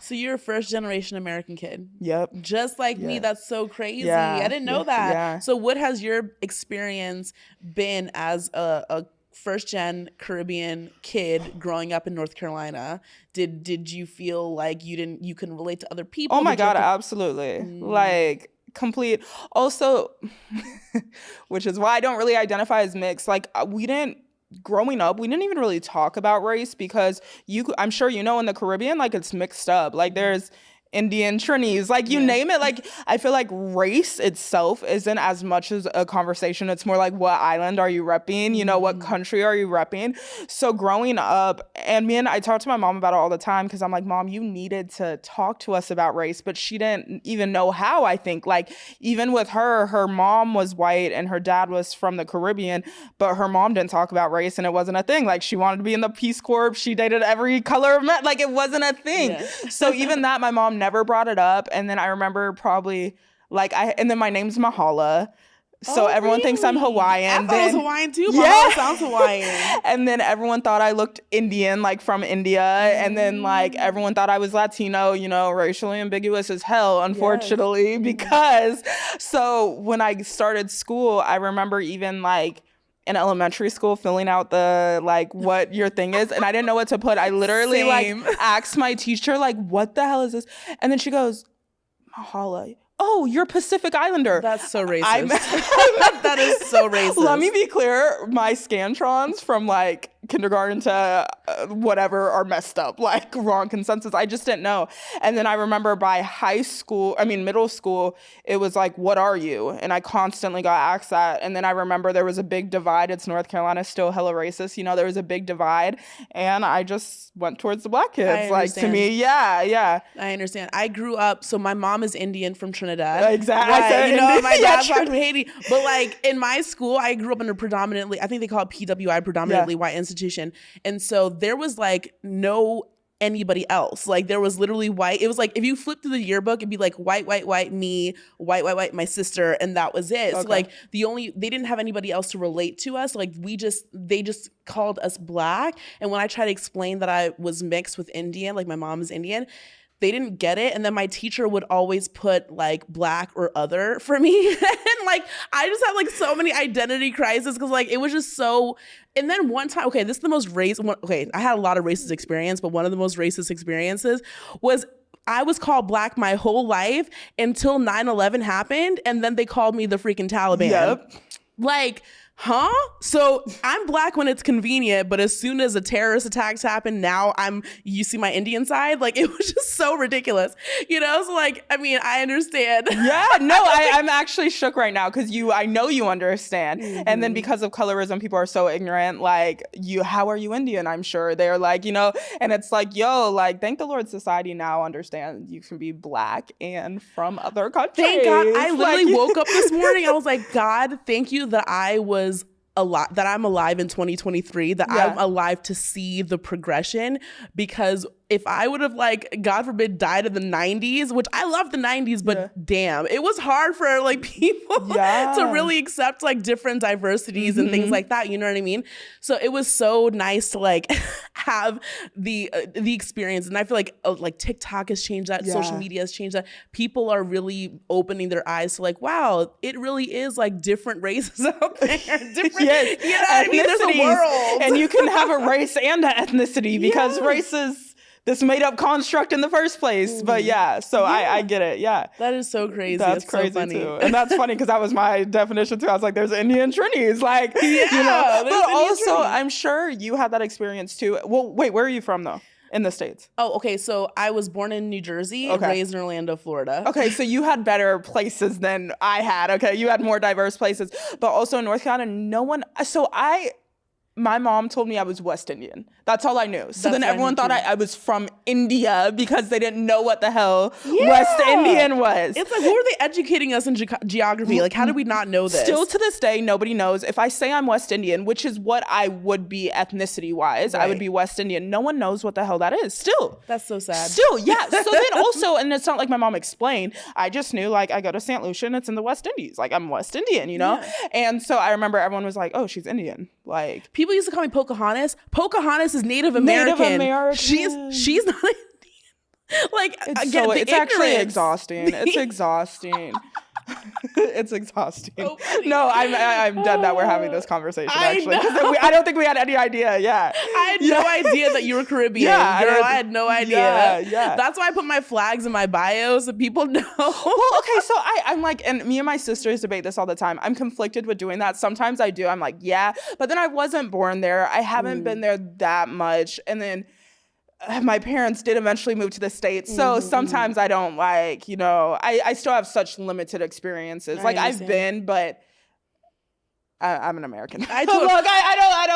So you're a first generation American kid. Yep. Just like me. That's so crazy. Yeah. I didn't know that. Yeah. So what has your experience been as a first gen Caribbean kid growing up in North Carolina? Did you feel like you couldn't relate to other people? Oh my God, absolutely. Like complete. Also, which is why I don't really identify as mixed. Like growing up, we didn't even really talk about race because I'm sure you know in the Caribbean, like it's mixed up. Like there's Indian, Trinis, like you name it. Like I feel like race itself isn't as much as a conversation. It's more like what island are you repping? You know, what country are you repping? So growing up, and I talk to my mom about it all the time because I'm like, Mom, you needed to talk to us about race, but she didn't even know how. I think like even with her mom was white and her dad was from the Caribbean, but her mom didn't talk about race and it wasn't a thing. Like she wanted to be in the Peace Corps. She dated every color of men. Like it wasn't a thing. Yeah. So even that, my mom never brought it up. And then I remember probably and then my name's Mahala. So everyone thinks I'm Hawaiian. I thought I was Hawaiian too. Mahala sounds Hawaiian. And then everyone thought I looked Indian, like from India. And then like everyone thought I was Latino, you know, racially ambiguous as hell, unfortunately, because so when I started school, I remember even like in elementary school filling out the like what your thing is, and I didn't know what to put. I literally like asked my teacher like, what the hell is this? And then she goes, Mahala, oh, you're Pacific Islander. That's so racist. That is so racist. Let me be clear, my Scantrons from like kindergarten to whatever are messed up, like wrong consensus. I just didn't know. And then I remember by middle school, it was like, what are you? And I constantly got asked that. And then I remember there was a big divide. It's North Carolina, still hella racist. You know, there was a big divide. And I just went towards the black kids. Like to me, yeah. I understand. I grew up, so my mom is Indian from Trinidad. Exactly. Right? You know, my dad's from Haiti. But like in my school, I grew up under predominantly, I think they call it PWI, predominantly white institution. And so there was like no anybody else. Like there was literally white. It was like if you flip through the yearbook, it'd be like white, me, white, my sister, and that was it. Okay. So like they didn't have anybody else to relate to us. Like they just called us black. And when I tried to explain that I was mixed with Indian, like my mom is Indian, they didn't get it. And then my teacher would always put like black or other for me. And like, I just had like so many identity crises because like, it was just so, and then one time, okay, this is the most I had a lot of racist experience, but one of the most racist experiences was I was called black my whole life until 9/11 happened. And then they called me the freaking Taliban. Yep. Like, huh? So I'm black when it's convenient, but as soon as the terrorist attacks happen, now you see my Indian side. Like it was just so ridiculous, you know? So like, I mean, I understand. Yeah, no, I'm actually shook right now because I know you understand. Mm-hmm. And then because of colorism, people are so ignorant. Like how are you Indian? I'm sure they're like, you know, and it's like, yo, like, thank the Lord society now understands you can be black and from other countries. Thank God. I literally woke up this morning. I was like, God, thank you that that I'm alive in 2023, that I'm alive to see the progression, because if I would have like, God forbid, died in the 90s, which I love the 90s, but damn, it was hard for like people to really accept like different diversities and things like that. You know what I mean? So it was so nice to like have the experience. And I feel like TikTok has changed that. Social media has changed that. People are really opening their eyes to like, wow, it really is like different races out there. Different, you know what I mean? There's a world. And you can have a race and an ethnicity because race is this made up construct in the first place. But so I get it. Yeah. That is so crazy. That's crazy so funny. Too. And that's funny because that was my definition too. I was like, there's Indian Trinis. Like, you know, but also Trinis. I'm sure you had that experience too. Well, wait, where are you from though? In the States? Oh, okay. So I was born in New Jersey, raised in Orlando, Florida. Okay, so you had better places than I had. Okay, you had more diverse places. But also in North Carolina, my mom told me I was West Indian. That's all I knew. So then everyone thought I was from India because they didn't know what the hell West Indian was. It's like, who are they educating us in geography? Like, how do we not know this? Still to this day, nobody knows. If I say I'm West Indian, which is what I would be ethnicity-wise, I would be West Indian. No one knows what the hell that is. Still. That's so sad. Still, yeah. So then also, and it's not like my mom explained, I just knew, like, I go to St. Lucia and it's in the West Indies. Like, I'm West Indian, you know? Yeah. And so I remember everyone was like, oh, she's Indian. Like, people used to call me Pocahontas. Pocahontas is Native American. She's not Indian. Like, it's actually exhausting. It's exhausting. It's exhausting. So funny. No, I'm dead that we're having this conversation, actually, because I don't think we had any idea. Yeah, I had no idea that you were Caribbean. Yeah, girl, I had no idea. Yeah. That's why I put my flags in my bio so people know. Well, okay, so I'm like, and me and my sisters debate this all the time. I'm conflicted with doing that. Sometimes I do. I'm like, yeah, but then I wasn't born there. I haven't been there that much, and then my parents did eventually move to the States. So sometimes I don't like, I still have such limited experiences. Like I've been, but I'm an American. I don't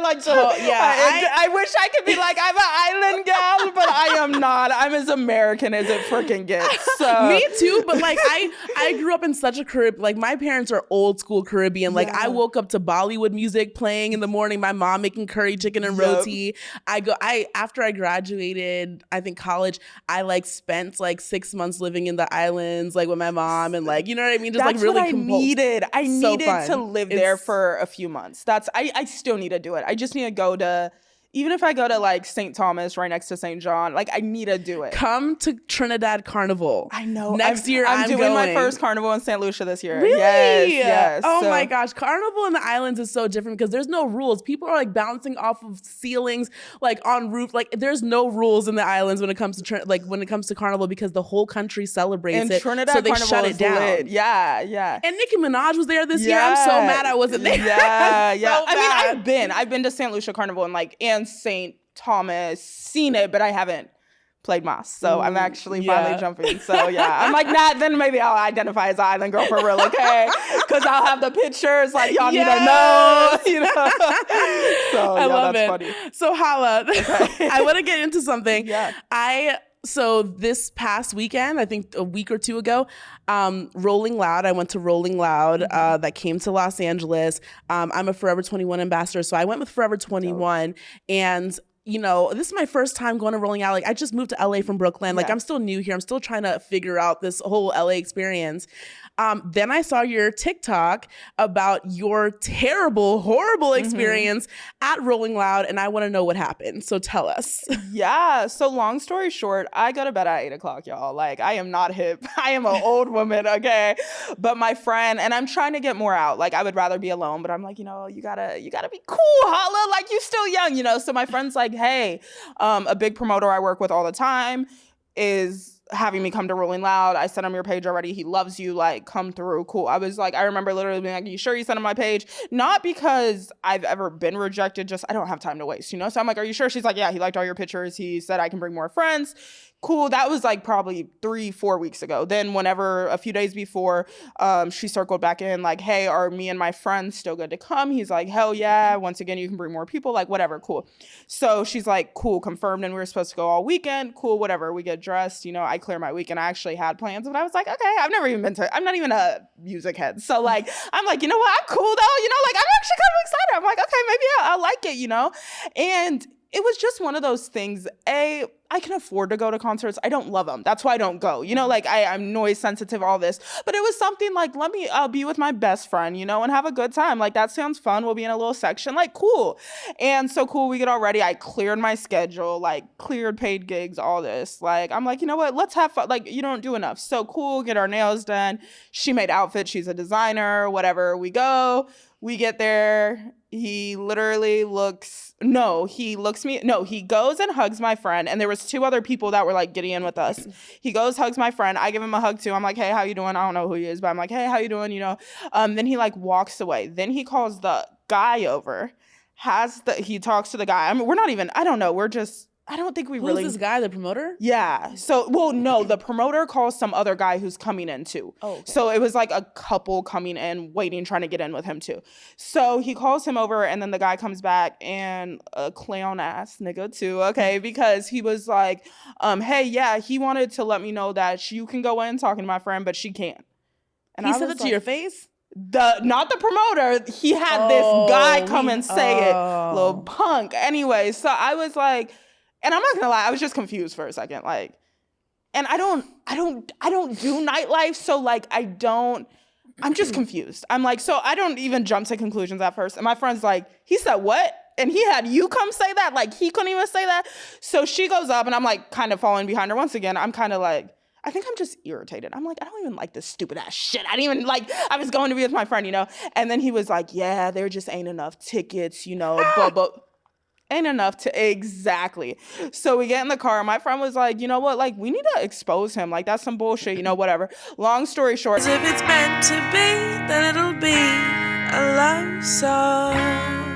like to. I wish I could be like, I'm an island gal, but I am not. I'm as American as it freaking gets. So. Me too, but like I grew up in such a Caribbean. Like my parents are old school Caribbean. Like I woke up to Bollywood music playing in the morning. My mom making curry chicken and roti. After I graduated, I think college, I like spent like 6 months living in the islands, like with my mom, and like, you know what I mean? Just That's like really what I needed. I needed to live there for a few months. I still need to do it. I just need to go to, even if I go to like St. Thomas right next to St. John, like I need to do it. Come to Trinidad Carnival. I know. Next year I'm doing going. my first carnival in St. Lucia this year. Really? Yes. Oh my gosh. Carnival in the islands is so different because there's no rules. People are like bouncing off of ceilings, like on roof. Like there's no rules in the islands when it comes to Carnival because the whole country celebrates and it. Trinidad so they Carnival shut it down. Lit. Yeah. And Nicki Minaj was there this year. I'm so mad I wasn't there. Yeah. I mean, I've been to St. Lucia Carnival and St. Thomas, seen it, but I haven't played Mas. So I'm actually finally jumping. So yeah, I'm like, nah, then maybe I'll identify as an island girl for real, okay? Because I'll have the pictures, like y'all need to know, So I love that's it. funny. So Hala, okay. I want to get into something. Yeah. So this past weekend, I think a week or two ago, Rolling Loud, I went to Rolling Loud that came to Los Angeles. I'm a Forever 21 ambassador, so I went with Forever 21. And this is my first time going to Rolling Out. Like I just moved to LA from Brooklyn. Like I'm still new here. I'm still trying to figure out this whole LA experience. Then I saw your TikTok about your terrible, horrible experience at Rolling Loud, and I want to know what happened. So tell us. Yeah. So long story short, I go to bed at 8:00, y'all. Like I am not hip. I am an old woman, okay? But my friend, and I'm trying to get more out. Like I would rather be alone, but I'm like, you gotta be cool, Hala. Like you still young, So my friend's like, hey, a big promoter I work with all the time is having me come to Rolling Loud. I sent him your page already. He loves you. Like, come through. Cool. I remember literally being like, you sure you sent him my page? Not because I've ever been rejected, just I don't have time to waste, So I'm like, are you sure? She's like, yeah, he liked all your pictures. He said I can bring more friends. Cool. That was like probably 3-4 weeks ago. Then whenever a few days before, she circled back in like, hey, are me and my friends still good to come? He's like, hell yeah. Once again, you can bring more people, like whatever. Cool. So she's like, cool, confirmed. And we were supposed to go all weekend. Cool, whatever. We get dressed, I clear my weekend. I actually had plans, but I was like, okay, I'm not even a music head. So like, I'm like, you know what? I'm cool though. Like I'm actually kind of excited. I'm like, okay, maybe I'll like it, And it was just one of those things. I can afford to go to concerts. I don't love them. That's why I don't go. Like I'm noise sensitive, all this. But it was something like, I'll be with my best friend, and have a good time. Like that sounds fun. We'll be in a little section. Like cool. And so cool. We get all ready. I cleared my schedule, like cleared paid gigs, all this. Like I'm like, you know what? Let's have fun. Like you don't do enough. So cool. Get our nails done. She made outfits. She's a designer. Whatever. We go. We get there. He literally he goes and hugs my friend. And there was 2 other people that were like getting in with us. He goes, hugs my friend. I give him a hug too. I'm like, hey, how you doing? I don't know who he is, but I'm like, hey, how you doing? Then he like walks away. Then he calls the guy over. He talks to the guy. I mean, we're not even, I don't know. I don't think we really. Who's this guy, the promoter? Yeah. So, no, the promoter calls some other guy who's coming in too. Oh. Okay. So it was like a couple coming in, waiting, trying to get in with him too. So he calls him over, and then the guy comes back, and a clown ass nigga too. Okay, because he was like, hey, yeah, he wanted to let me know that you can go in talking to my friend, but she can't. And he said it to your face? Not the promoter. He had this guy come and say it, little punk. Anyway, so I was like. And I'm not gonna lie, I was just confused for a second. Like, and I don't do nightlife, so like I'm just confused. I'm like, so I don't even jump to conclusions at first. And my friend's like, he said what? and he had you come say that. Like, he couldn't even say that. So she goes up, and I'm like kind of following behind her. Once again, I'm kind of like, I think I'm just irritated. I'm like, I don't even like this stupid ass shit. I didn't even like, I was going to be with my friend, you know? And then he was like, yeah, there just ain't enough tickets, you know, but ain't enough to, exactly. So we get in the car. My friend was like, you know what? Like, we need to expose him. Like, that's some bullshit, you know, whatever. Long story short. If it's meant to be, then it'll be a love song.